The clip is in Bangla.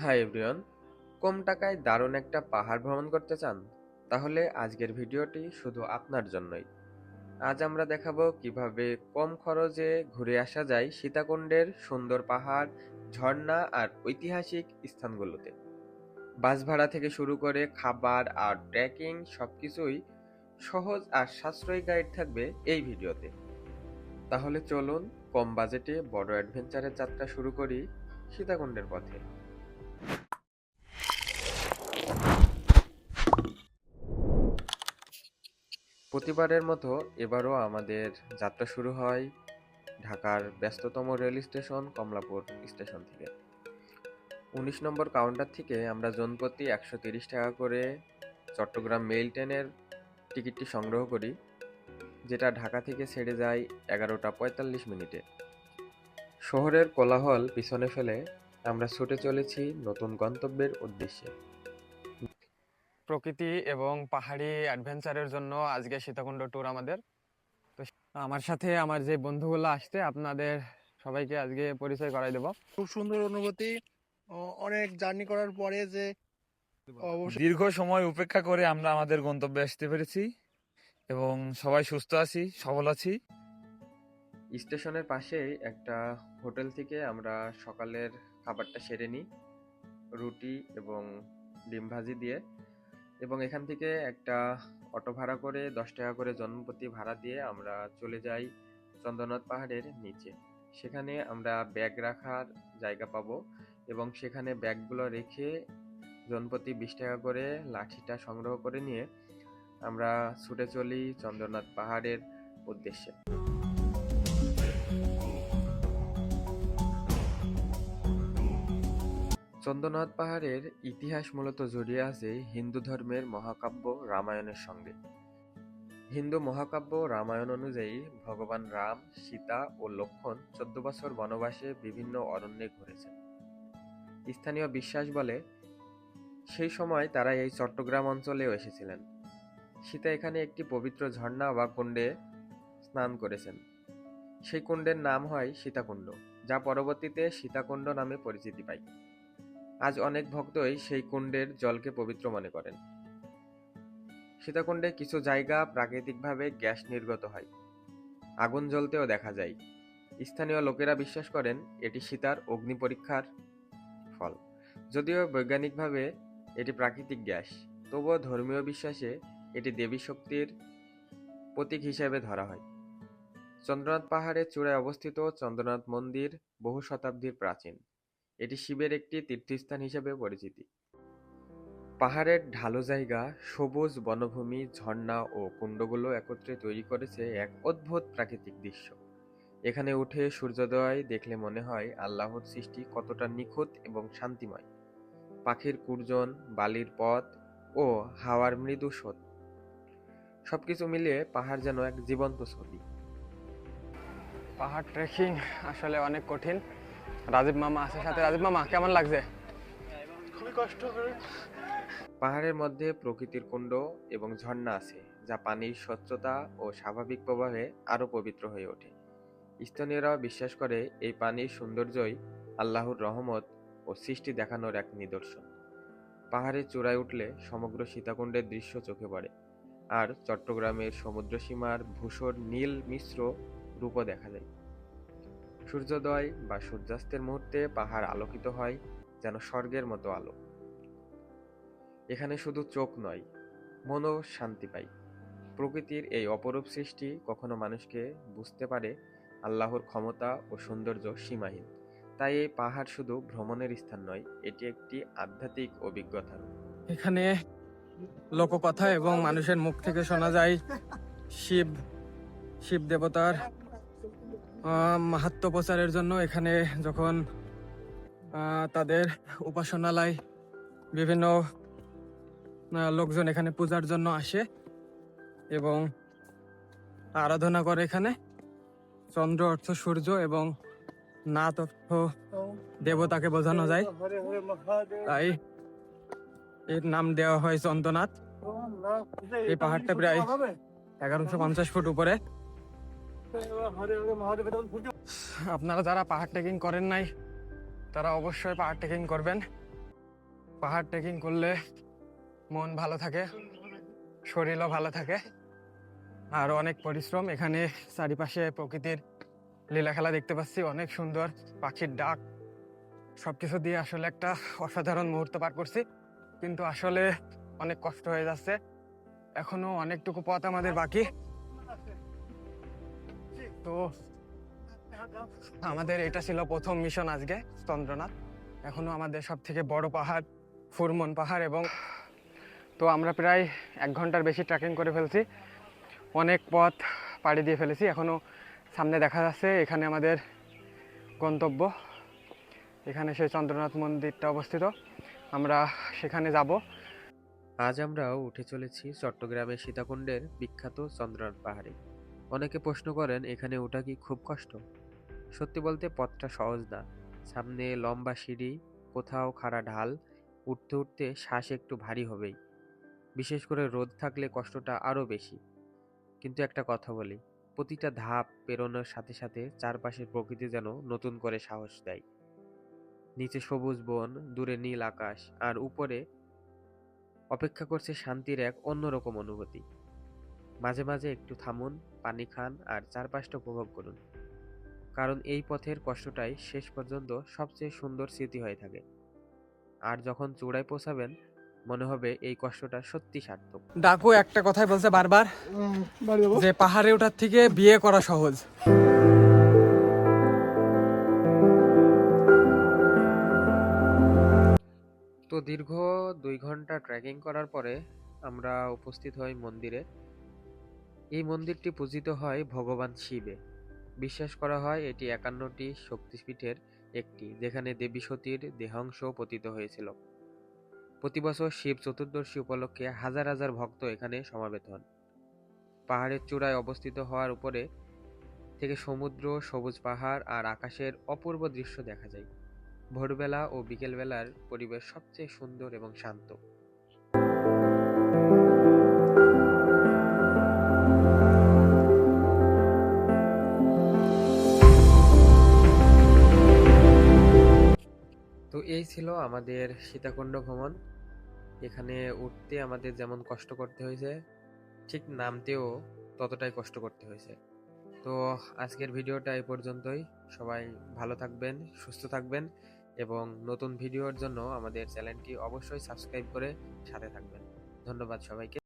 হাই এভরিওয়ান, কম টাকায় দারুণ একটা পাহাড় ভ্রমণ করতে চান? তাহলে আজকের ভিডিওটি শুধু আপনার জন্যই। আজ আমরা দেখাবো কিভাবে কম খরচে ঘুরে আসা যায় সীতাকুণ্ডের সুন্দর পাহাড়, ঝর্ণা আর ঐতিহাসিক স্থানগুলোতে। বাস ভাড়া থেকে শুরু করে খাবার আর ট্রেকিং সবকিছুই সহজ আর সাশ্রয়ী গাইড থাকবে এই ভিডিওতে। তাহলে চলুন কম বাজেটে বড় অ্যাডভেঞ্চারের যাত্রা শুরু করি সীতাকুণ্ডের পথে। প্রতিবারের মতো এবারও আমাদের যাত্রা শুরু হয় ঢাকার ব্যস্ততম রেল স্টেশন কমলাপুর স্টেশন থেকে। ১৯ নম্বর কাউন্টার থেকে আমরা জনপ্রতি ১৩০ টাকা করে চট্টগ্রাম মেইল ট্রেনের টিকিটটি সংগ্রহ করি, যেটা ঢাকা থেকে ছেড়ে যায় ১১টা ৪৫ মিনিটে। শহরের কোলাহল পিছনে ফেলে আমরা ছুটে চলেছি নতুন গন্তব্যের উদ্দেশ্যে। প্রকৃতি এবং পাহাড়ি অ্যাডভেঞ্চারের জন্য আজকে সীতাকুণ্ড ট্যুর আমাদের। তো আমার সাথে আমার যে বন্ধুগুলো আসছে, আপনাদের সবাইকে আজকে পরিচয় করাই দেব। খুব সুন্দর অনুভূতি। অনেক জার্নি করার পরে যে অবশ্যই দীর্ঘ সময় উপেক্ষা করে আমরা আমাদের গন্তব্যে আসতে পেরেছি এবং সবাই সুস্থ আছি, সবল আছি। স্টেশনের পাশেই একটা হোটেল থেকে আমরা সকালের খাবারটা সেরে নিই, রুটি এবং ডিম ভাজি দিয়ে, এবং এখান থেকে একটা অটো ভাড়া করে ১০ টাকা করে জনপ্রতি ভাড়া দিয়ে আমরা চলে যাই চন্দ্রনাথ পাহাড়ের নিচে। সেখানে আমরা ব্যাগ রাখার জায়গা পাবো এবং সেখানে ব্যাগগুলো রেখে জনপ্রতি ২০ টাকা করে লাঠিটা সংগ্রহ করে নিয়ে আমরা ছুটে চলি চন্দ্রনাথ পাহাড়ের উদ্দেশ্যে। চন্দ্রনাথ পাহাড়ের ইতিহাস মূলত জড়িয়ে আছে হিন্দু ধর্মের মহাকাব্য রামায়ণের সঙ্গে। হিন্দু মহাকাব্য রামায়ণ অনুযায়ী ভগবান রাম, সীতা ও লক্ষ্মণ ১৪ বছর বনবাসে বিভিন্ন অরণ্যে ঘুরেছেন। স্থানীয় বিশ্বাস বলে সেই সময় তারা এই চট্টগ্রাম অঞ্চলেও এসেছিলেন। সীতা এখানে একটি পবিত্র ঝর্ণা বা কুণ্ডে স্নান করেছেন। সেই কুণ্ডের নাম হয় সীতাকুণ্ড, যা পরবর্তীতে সীতাকুণ্ড নামে পরিচিতি পায়। আজ অনেক ভক্তই সেই কুণ্ডের জলকে পবিত্র মনে করেন। সীতাকুণ্ডে কিছু জায়গা প্রাকৃতিকভাবে গ্যাস নির্গত হয়, আগুন জ্বলতেও দেখা যায়। স্থানীয় লোকেরা বিশ্বাস করেন এটি সীতার অগ্নি পরীক্ষার ফল। যদিও বৈজ্ঞানিকভাবে এটি প্রাকৃতিক গ্যাস, তবুও ধর্মীয় বিশ্বাসে এটি দেবী শক্তির প্রতীক হিসেবে ধরা হয়। চন্দ্রনাথ পাহাড়ের চূড়ায় অবস্থিত চন্দ্রনাথ মন্দির বহু শতাব্দীর প্রাচীন। এটি শিবের একটি তীর্থস্থান হিসেবে পরিচিতি। পাহাড়ের ঢালু জায়গা, সবুজ বনভূমি, ঝর্ণা ও কুণ্ডগুলো একত্রে তৈরি করেছে এক অদ্ভুত প্রাকৃতিক দৃশ্য। এখানে উঠে সূর্যোদয় দেখলে মনে হয় আল্লাহর সৃষ্টি কতটা নিখুঁত এবং শান্তিময়। পাখির কুর্জন, বালির পথ ও হাওয়ার মৃদু স্রোত, সবকিছু মিলিয়ে পাহাড় যেন এক জীবন্ত ছবি। পাহাড় ট্রেকিং আসলে অনেক কঠিন। রাজীব মামা আছে সাথে। রাজীব মামা, কেমন লাগছে? খুবই কষ্ট করে। পাহাড়ের মধ্যে প্রকৃতির কুণ্ড এবং ঝর্ণা আছে, যা পানির স্বচ্ছতা ও স্বাভাবিক প্রবাহে আরও পবিত্র হয়ে ওঠে। স্থানীয়রা বিশ্বাস করে এই পানির সৌন্দর্যই আল্লাহর রহমত ও সৃষ্টি দেখানোর এক নিদর্শন। পাহাড়ের চূড়ায় উঠলে সমগ্র সীতাকুণ্ডের দৃশ্য চোখে পড়ে, আর চট্টগ্রামের সমুদ্র সীমার ধূসর নীল মিশ্র রূপও দেখা যায়। সূর্যোদয় বা সূর্যাস্তের মুহূর্তে পাহাড় আলোকিত হয় যেন স্বর্গের মতো আলো। এখানে শুধু চোখ নয়, মনও শান্তি পায়। প্রকৃতির এই অপরূপ সৃষ্টি কখনো মানুষকে বুঝতে পারে আল্লাহর ক্ষমতা ও সৌন্দর্য সীমাহীন। তাই এই পাহাড় শুধু ভ্রমণের স্থান নয়, এটি একটি আধ্যাত্মিক অভিজ্ঞতা। এখানে লোককথা এবং মানুষের মুখ থেকে শোনা যায় শিব দেবতার মাহাত্ম্য প্রচারের জন্য এখানে যখন তাদের উপাসনালয় বিভিন্ন লোকজন এখানে পূজার জন্য আসে এবং আরাধনা করে। এখানে চন্দ্র অর্থ সূর্য এবং নাথ অর্থ দেবতাকে বোঝানো যায়, তাই এর নাম দেওয়া হয় চন্দ্রনাথ। এই পাহাড়টা প্রায় ১১৫০ ফুট উপরে। আপনারা যারা পাহাড় ট্রেকিং করেন নাই, তারা অবশ্যই পাহাড় ট্রেকিং করবেন। পাহাড় ট্রেকিং করলে মন ভালো থাকে, শরীরও ভালো থাকে, আর অনেক পরিশ্রম। এখানে চারিপাশে প্রকৃতির লীলা খেলা দেখতে পাচ্ছি, অনেক সুন্দর পাখির ডাক, সবকিছু দিয়ে আসলে একটা অসাধারণ মুহূর্ত পার করছি। কিন্তু আসলে অনেক কষ্ট হয়ে যাচ্ছে, এখনো অনেকটুকু পথ আমাদের বাকি। তো আমাদের এটা ছিল প্রথম মিশন আজকে চন্দ্রনাথ। এখনো আমাদের সব থেকে বড় পাহাড় ফুরমন পাহাড়, এবং তো আমরা প্রায় 1 ঘন্টার বেশি ট্রেকিং করে ফেলছি, অনেক পথ পাড়ি দিয়ে ফেলেছি। এখনো সামনে দেখা যাচ্ছে এখানে আমাদের গন্তব্য, এখানে সেই চন্দ্রনাথ মন্দিরটা অবস্থিত, আমরা সেখানে যাব। আজ আমরাও উঠে চলেছি চট্টগ্রামের সীতাকুণ্ডের বিখ্যাত চন্দ্রনাথ পাহাড়ে। অনেকে প্রশ্ন করেন এখানে ওঠা কি খুব কষ্ট? সত্যি বলতে পথটা সহজ না। সামনে লম্বা সিঁড়ি, কোথাও খাড়া ঢাল, উঠতে উঠতে শ্বাস একটু ভারী হবেই। বিশেষ করে রোদ থাকলে কষ্টটা আরো বেশি। কিন্তু একটা কথা বলি, প্রতিটা ধাপ পেরোনোর সাথে সাথে চারপাশের প্রকৃতি যেন নতুন করে সাহস দেয়। নিচে সবুজ বন, দূরে নীল আকাশ, আর উপরে অপেক্ষা করছে শান্তির এক অন্যরকম অনুভূতি। মাঝে মাঝে একটু থামুন, পানি খান, আর চারপাশটা উপভোগ করুন। কারণ এই পথের কষ্টটাই শেষ পর্যন্ত সবচেয়ে সুন্দর স্মৃতি হয়ে থাকে। আর যখন চূড়ায় পৌঁছাবেন, মনে হবে এই কষ্টটা সত্যি সার্থক। ডাকু একটা কথাই বলছে বারবার, বাড়ি যাবো। যে পাহাড়ে ওঠার থেকে বিয়ে করা সহজ। তো দীর্ঘ 2 ঘন্টা ট্রেকিং করার পরে আমরা উপস্থিত হই মন্দিরে। এই মন্দিরটি পূজিত হয় ভগবান শিবে। বিশ্বাস করা হয় এটি 51টি শক্তিপীঠের একটি, যেখানে দেবী সতীর দেহাংশ পতিত হয়েছিল। প্রতি বছর শিব চতুর্দশী উপলক্ষে হাজার হাজার ভক্ত এখানে সমাবেত হন। পাহাড়ের চূড়ায় অবস্থিত হওয়ার উপরে থেকে সমুদ্র, সবুজ পাহাড় আর আকাশের অপূর্ব দৃশ্য দেখা যায়। ভোরবেলা ও বিকেলবেলার পরিবেশ সবচেয়ে সুন্দর এবং শান্ত। তো এই ছিল আমাদের সীতাকুণ্ড ভ্রমণ। এখানে উঠতে আমাদের যেমন কষ্ট করতে হয়েছে, ঠিক নামতেও ততটাই কষ্ট করতে হয়েছে। তো আজকের ভিডিওটা এই পর্যন্তই। সবাই ভালো থাকবেন, সুস্থ থাকবেন, এবং নতুন ভিডিওর জন্য আমাদের চ্যানেলটি অবশ্যই সাবস্ক্রাইব করে সাথে থাকবেন। ধন্যবাদ সবাইকে।